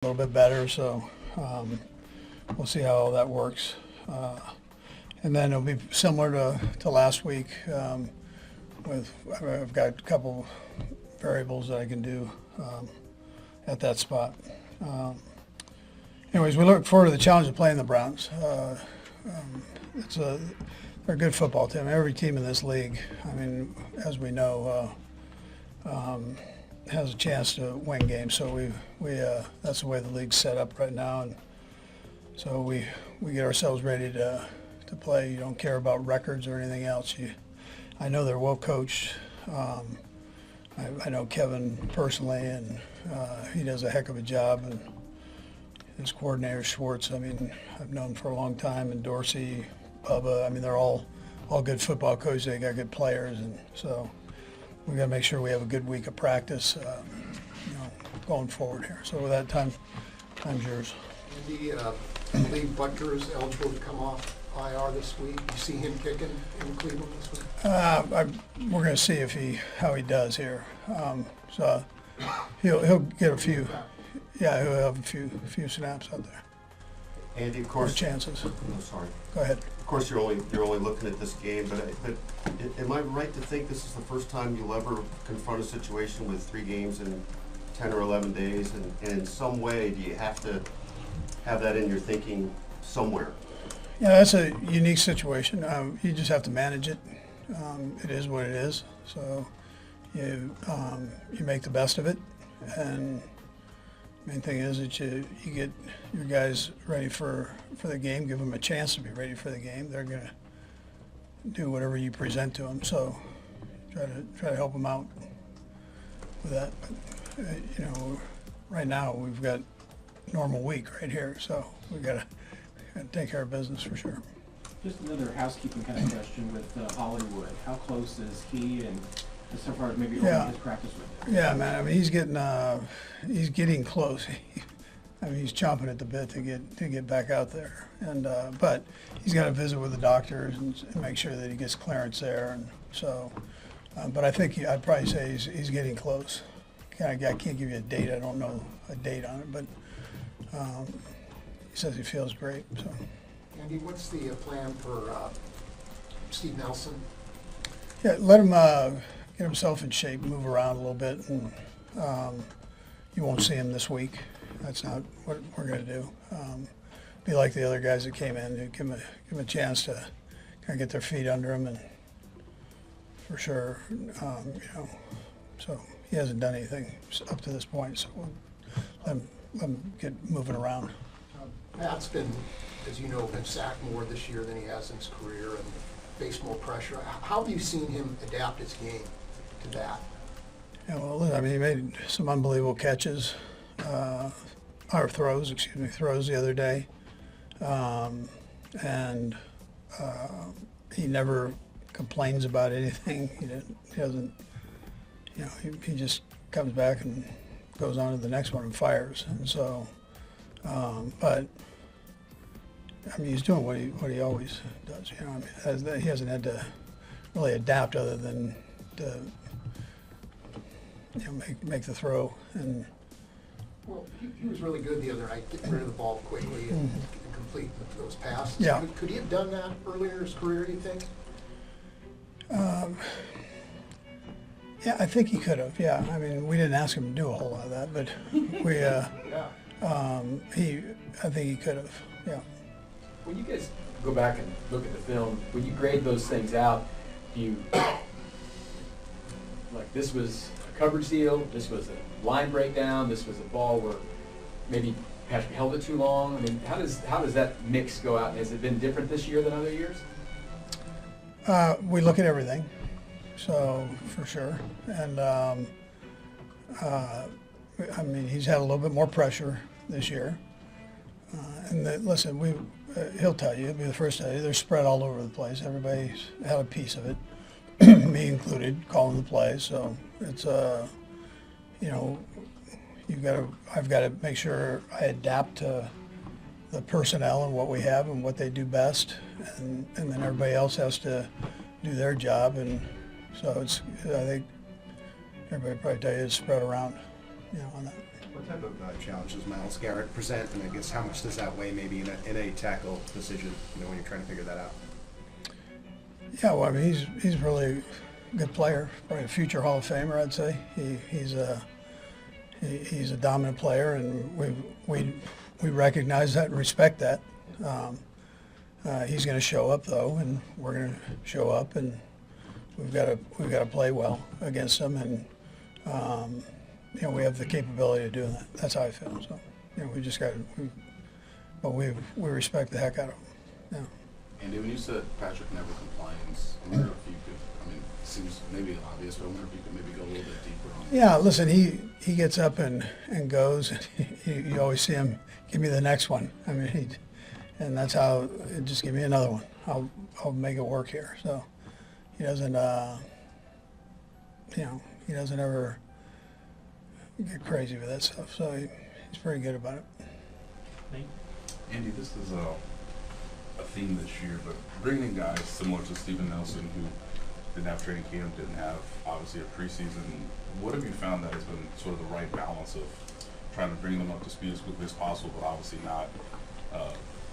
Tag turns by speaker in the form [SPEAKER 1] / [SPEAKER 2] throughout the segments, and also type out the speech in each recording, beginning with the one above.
[SPEAKER 1] little bit better, so we'll see how all that works. And then it'll be similar to last week. I've got a couple variables that I can do at that spot. Anyways, we look forward to the challenge of playing the Browns. They're a good football team. Every team in this league, I mean, as we know, has a chance to win games. So that's the way the league's set up right now, and so we get ourselves ready to play. You don't care about records or anything else. I know they're well coached. I know Kevin personally, and he does a heck of a job. And his coordinator Schwartz, I mean, I've known for a long time, and Dorsey, Bubba. I mean, they're all good football coaches. They got good players, and so we got to make sure we have a good week of practice, going forward here. So with that, time's yours.
[SPEAKER 2] Andy, I believe Butker is eligible to come off IR this week. You see him kicking in Cleveland this week?
[SPEAKER 1] We're going to see how he does here. So he'll get a few. Yeah, he'll have a few snaps out there.
[SPEAKER 3] Andy, of course.
[SPEAKER 1] Or chances.
[SPEAKER 3] Oh, sorry.
[SPEAKER 1] Go ahead.
[SPEAKER 3] Of course, you're only looking at this game, but am I right to think this is the first time you'll ever confront a situation with 3 games in 10 or 11 days? And in some way, do you have to have that in your thinking somewhere?
[SPEAKER 1] Yeah, that's a unique situation. You just have to manage it. It is what it is. So you make the best of it, and main thing is that you get your guys ready for the game, give them a chance to be ready for the game. They're going to do whatever you present to them, so try to help them out with that. But, right now we've got normal week right here, so we've got to take care of business for sure.
[SPEAKER 4] Just another housekeeping kind of question with Hollywood. How close is he and so far maybe his practice with him?
[SPEAKER 1] Yeah, man. I mean, he's getting close. I mean, he's chomping at the bit to get back out there. And but he's got to visit with the doctors and make sure that he gets clearance there. And so, but I think I'd probably say he's getting close. I can't give you a date. I don't know a date on it, but he says he feels great. So.
[SPEAKER 2] Andy, what's the plan for Steve Nelson?
[SPEAKER 1] Yeah, let him get himself in shape, move around a little bit, and you won't see him this week. That's not what we're going to do. Be like the other guys that came in, give him a chance to kind of get their feet under him, and for sure, so he hasn't done anything up to this point, so let him get moving around.
[SPEAKER 2] Pat's been, as you know, been sacked more this year than he has in his career and faced more pressure. How have you seen him adapt his game to that?
[SPEAKER 1] Yeah, well, I mean, he made some unbelievable catches, or throws the other day, and he never complains about anything. He doesn't, he just comes back and goes on to the next one and fires. And so, but I mean, he's doing what he always does. I mean, he hasn't had to really adapt other than to make the throw. And
[SPEAKER 2] well, he was really good the other night, getting rid of the ball quickly and complete those passes.
[SPEAKER 1] Yeah.
[SPEAKER 2] Could he have done that earlier in his career, do you think?
[SPEAKER 1] Yeah, I think he could have. Yeah, I mean, we didn't ask him to do a whole lot of that, but I think he could have. Yeah.
[SPEAKER 5] When you guys go back and look at the film, when you grade those things out, do you like this was a coverage deal, this was a line breakdown, this was a ball where maybe Patrick held it too long? I mean, how does that mix go out? Has it been different this year than other years?
[SPEAKER 1] We look at everything, so for sure, and I mean, he's had a little bit more pressure this year. Listen, he'll tell you, he'll be the first to tell you, they're spread all over the place. Everybody's had a piece of it, me included, calling the plays. So it's, I've got to make sure I adapt to the personnel and what we have and what they do best. And then everybody else has to do their job. And so I think everybody probably tell you it's spread around, on that.
[SPEAKER 6] What type of challenge does Myles Garrett present, and I guess how much does that weigh maybe in a tackle decision, when you're trying to figure that out?
[SPEAKER 1] Yeah, well, I mean, he's really a good player, probably a future Hall of Famer, I'd say. He's a dominant player, and we recognize that and respect that. He's going to show up though, and we're going to show up, and we've got to play well against him, and we have the capability of doing that. That's how I feel. So we just got to, but we respect the heck out of him. Yeah.
[SPEAKER 7] Andy, when you said Patrick never complains, I wonder if you could, I mean, it seems maybe obvious, but I wonder if you could maybe go a little bit deeper on that.
[SPEAKER 1] Yeah, listen, he gets up and goes. You always see him, give me the next one. I mean, and that's how, just give me another one. I'll make it work here. So he doesn't, he doesn't ever get crazy with that stuff. So he's pretty good about it.
[SPEAKER 7] Andy, this is a theme this year, but bringing in guys similar to Steven Nelson who didn't have training camp, didn't have obviously a preseason, what have you found that has been sort of the right balance of trying to bring them up to speed as quickly as possible, but obviously not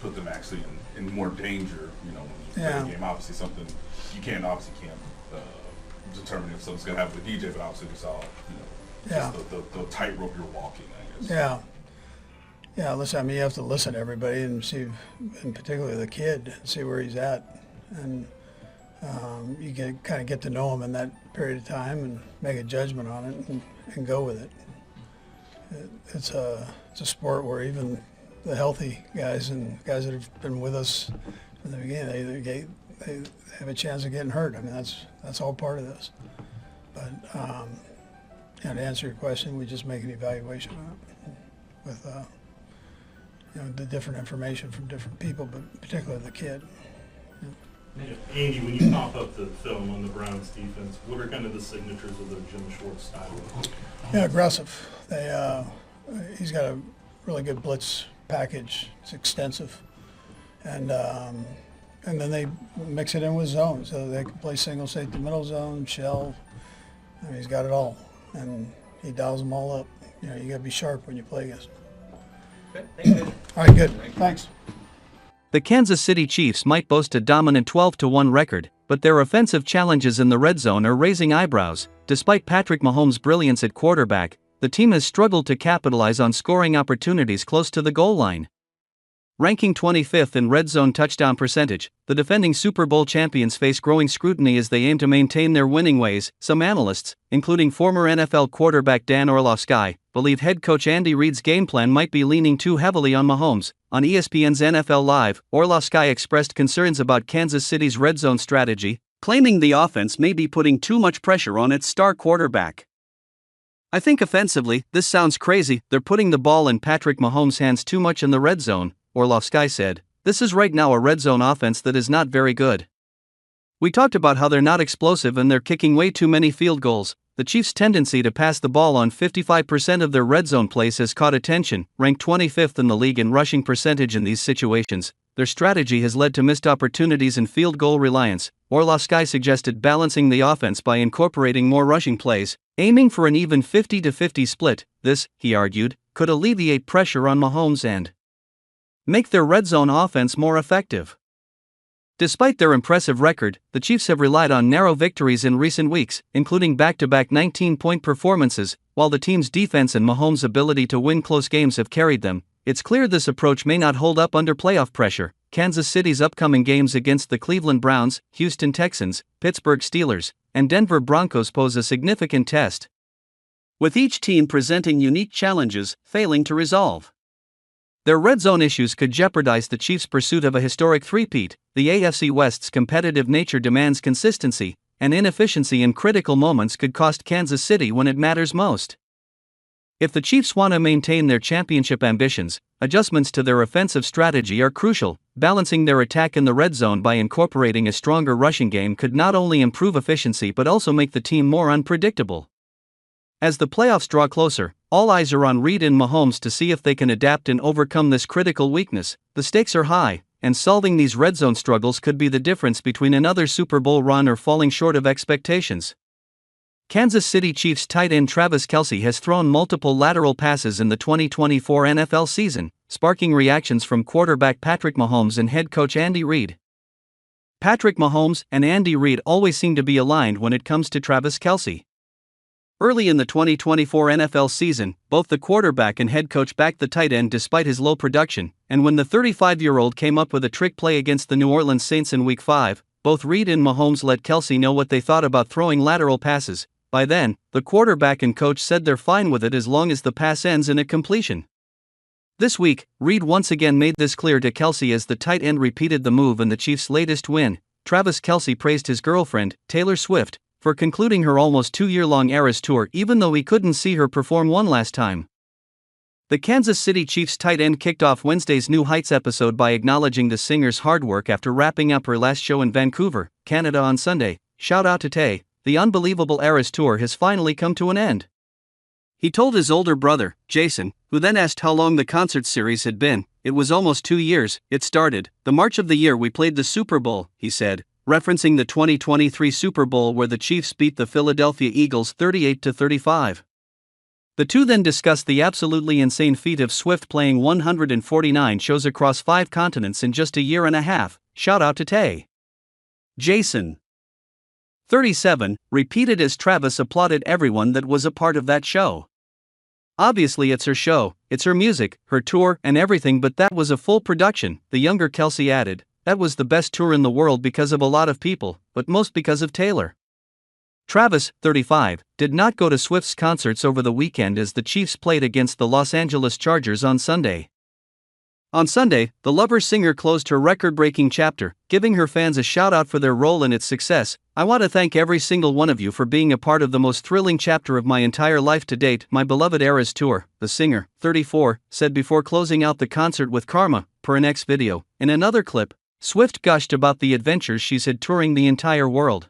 [SPEAKER 7] put them actually in more danger, when you play a game? Obviously something you can't determine if something's going to happen with DJ, but obviously we saw, just the tightrope you're walking, I guess.
[SPEAKER 1] Yeah. Yeah, listen, I mean, you have to listen to everybody and see, and particularly the kid, and see where he's at. And you kind of get to know him in that period of time and make a judgment on it and go with it. It's a sport where even the healthy guys and guys that have been with us from the beginning, they have a chance of getting hurt. I mean, that's all part of this. But to answer your question, we just make an evaluation on it with the different information from different people, but particularly the kid.
[SPEAKER 8] Andy, when you pop up the film on the Browns defense, what are kind of the signatures of the Jim Schwartz style?
[SPEAKER 1] Yeah, aggressive. He's got a really good blitz package. It's extensive, and then they mix it in with zone, so they can play single safety, middle zone, shell. I mean, he's got it all, and he dials them all up. You got to be sharp when you play against him.
[SPEAKER 5] Okay, thank you.
[SPEAKER 1] All right, good. Thanks.
[SPEAKER 9] The Kansas City Chiefs might boast a dominant 12-1 record, but their offensive challenges in the red zone are raising eyebrows. Despite Patrick Mahomes' brilliance at quarterback, the team has struggled to capitalize on scoring opportunities close to the goal line. Ranking 25th in red zone touchdown percentage, the defending Super Bowl champions face growing scrutiny as they aim to maintain their winning ways. Some analysts, including former NFL quarterback Dan Orlovsky, believe head coach Andy Reid's game plan might be leaning too heavily on Mahomes. On ESPN's NFL Live, Orlovsky expressed concerns about Kansas City's red zone strategy, claiming the offense may be putting too much pressure on its star quarterback. "I think offensively, this sounds crazy. They're putting the ball in Patrick Mahomes' hands too much in the red zone," Orlovsky said. "This is right now a red zone offense that is not very good. We talked about how they're not explosive and they're kicking way too many field goals. The Chiefs' tendency to pass the ball on 55% of their red zone plays has caught attention. Ranked 25th in the league in rushing percentage in these situations, their strategy has led to missed opportunities and field goal reliance." Orlovsky suggested balancing the offense by incorporating more rushing plays, aiming for an even 50-50 split. This, he argued, could alleviate pressure on Mahomes and make their red zone offense more effective. Despite their impressive record, the Chiefs have relied on narrow victories in recent weeks, including back-to-back 19-point performances. While the team's defense and Mahomes' ability to win close games have carried them, it's clear this approach may not hold up under playoff pressure. Kansas City's upcoming games against the Cleveland Browns, Houston Texans, Pittsburgh Steelers, and Denver Broncos pose a significant test, with each team presenting unique challenges, failing to resolve their red zone issues could jeopardize the Chiefs' pursuit of a historic three-peat. The AFC West's competitive nature demands consistency, and inefficiency in critical moments could cost Kansas City when it matters most. If the Chiefs want to maintain their championship ambitions, adjustments to their offensive strategy are crucial. Balancing their attack in the red zone by incorporating a stronger rushing game could not only improve efficiency but also make the team more unpredictable. As the playoffs draw closer, all eyes are on Reid and Mahomes to see if they can adapt and overcome this critical weakness. The stakes are high, and solving these red zone struggles could be the difference between another Super Bowl run or falling short of expectations. Kansas City Chiefs tight end Travis Kelce has thrown multiple lateral passes in the 2024 NFL season, sparking reactions from quarterback Patrick Mahomes and head coach Andy Reid. Patrick Mahomes and Andy Reid always seem to be aligned when it comes to Travis Kelce. Early in the 2024 NFL season, both the quarterback and head coach backed the tight end despite his low production, and when the 35-year-old came up with a trick play against the New Orleans Saints in Week 5, both Reid and Mahomes let Kelce know what they thought about throwing lateral passes. By then, the quarterback and coach said they're fine with it as long as the pass ends in a completion. This week, Reid once again made this clear to Kelce as the tight end repeated the move in the Chiefs' latest win. Travis Kelce praised his girlfriend, Taylor Swift, for concluding her almost 2-year-long Eras tour even though he couldn't see her perform one last time. The Kansas City Chiefs tight end kicked off Wednesday's New Heights episode by acknowledging the singer's hard work after wrapping up her last show in Vancouver, Canada on Sunday. "Shout out to Tay. The unbelievable Eras tour has finally come to an end," he told his older brother, Jason, who then asked how long the concert series had been. "It was almost 2 years. It started the March of the year we played the Super Bowl," he said, referencing the 2023 Super Bowl where the Chiefs beat the Philadelphia Eagles 38-35. The two then discussed the absolutely insane feat of Swift playing 149 shows across 5 continents in just a year and a half. "Shout out to Tay." Jason, 37, repeated as Travis applauded everyone that was a part of that show. "Obviously it's her show, it's her music, her tour, and everything, but that was a full production," the younger Kelce added. "That was the best tour in the world because of a lot of people, but most because of Taylor." Travis, 35, did not go to Swift's concerts over the weekend as the Chiefs played against the Los Angeles Chargers on Sunday. On Sunday, the Lover singer closed her record-breaking chapter, giving her fans a shout-out for their role in its success. "I want to thank every single one of you for being a part of the most thrilling chapter of my entire life to date, my beloved Eras tour," the singer, 34, said before closing out the concert with "Karma," per an X video. In another clip, Swift gushed about the adventures she's had touring the entire world.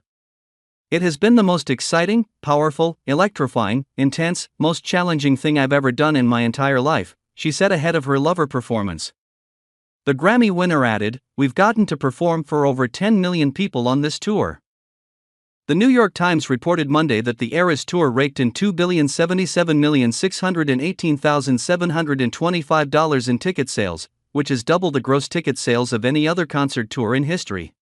[SPEAKER 9] "It has been the most exciting, powerful, electrifying, intense, most challenging thing I've ever done in my entire life," she said ahead of her Lover performance. The Grammy winner added, "We've gotten to perform for over 10 million people on this tour." The New York Times reported Monday that the Eras tour raked in $2,077,618,725 in ticket sales, which is double the gross ticket sales of any other concert tour in history.